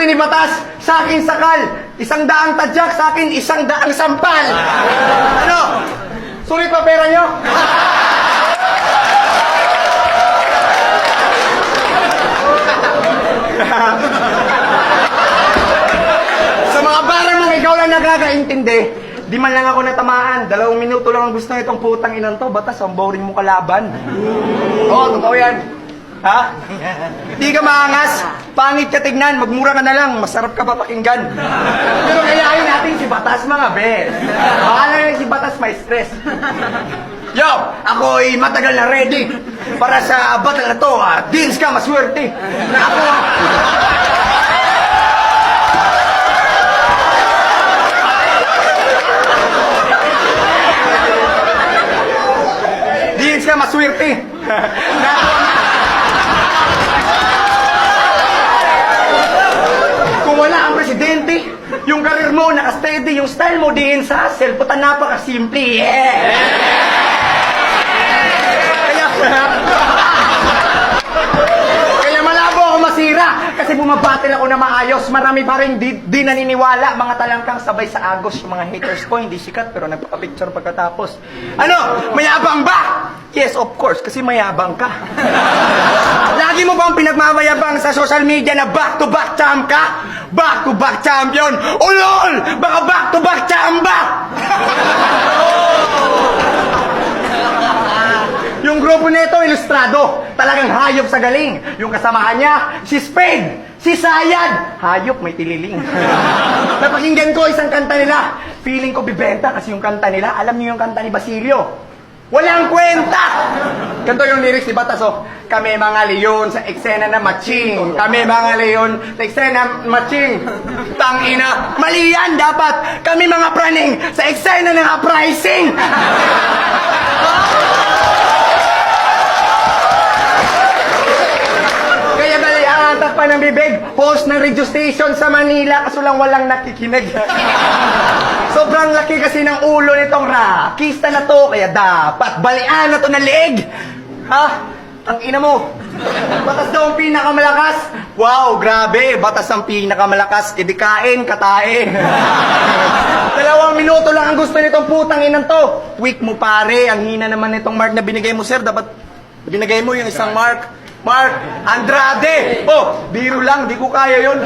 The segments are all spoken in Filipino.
Sabi ni Batas, sa akin sakal, 100 tadyak, sa akin 100 sampal. Ano? Sulit pa pera nyo? Sa mga barang mga ikaw lang nakakaintindi, di man lang ako natamaan. 2 minuto lang ang gusto nitong putang inang to. Batas, ang boring mo kalaban. Oo, totoo yan. Ha? Di ka maangas. Pangit ka tignan. Magmura ka na lang. Masarap ka pa pakinggan. Pero kayain natin si Batas, mga bes. Baka na si Batas may stress. Yo, ako'y matagal na ready para sa battle na to. Dins ka, maswerte. Na ako... Dins ka, maswerte. Na ako... Kung wala ang presidente, yung karir mo naka-steady, yung style mo diin sa cellphone, napaka-simple. Kaya malabo ako masira kasi bumabatil ako na maayos. Marami pa rin di naniniwala. Mga talangkang sabay sa agos. Yung mga haters ko hindi sikat pero nagpapicture pagkatapos. Ano? Mayabang ba? Yes, of course, kasi mayabang ka. Lagi mo bang pinagmamayabang sa social media na back-to-back champ ka? Back-to-back champion! Ulol! Baka back-to-back chamba! Yung grupo nito, ilustrado. Talagang hayop sa galing. Yung kasamahan niya, si Spade, si Sayad. Hayop, may tililing. Napakinggan ko isang kanta nila. Feeling ko bibenta kasi yung kanta nila, alam niyo yung kanta ni Basilio. Walang kwenta! Ganito yung lyrics ni Batas, oh. Kami mga leon sa eksena na matching. Kami mga leon sa eksena matching. Tangina, mali yan dapat. Kami mga praning sa eksena ng uprising. Kaya bali, aangat pa ng bibig. Host ng radio station sa Manila kaso lang walang nakikinig. Sobrang laki kasi ng ulo nitong rakista na to, kaya dapat balian na to ng leeg. Ha? Ang ina mo. Batas daw ang pinakamalakas. Wow, grabe. Batas ang pinakamalakas. E di kain, katae. 2 minuto lang ang gusto nitong putang inang to. Weak mo pare. Ang hina naman nitong mark na binigay mo, sir. Dapat binigay mo yung isang mark. Mark Andrade. Oh, biro lang. Di ko kaya yun.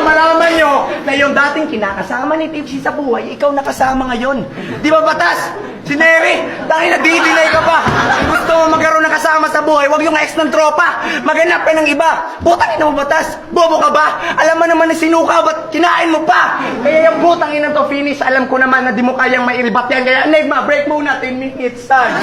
Malaman nyo na yung dating kinakasama ni Tipsy sa buhay, ikaw nakasama ngayon. Di ba, Batas? Si Neri, dahil nagdi-delay ka pa. Kung gusto mo magkaroon ng kasama sa buhay, wag yung ex ng tropa. Maghanap ka ng iba. Butang ina mo, Batas. Bobo ka ba? Alam mo naman na sinuka, ba't kinain mo pa? Kaya yung butang ina to finish, alam ko naman na di mo kayang mairibat yan. Kaya, Negma, break muna, 10 minutes, son.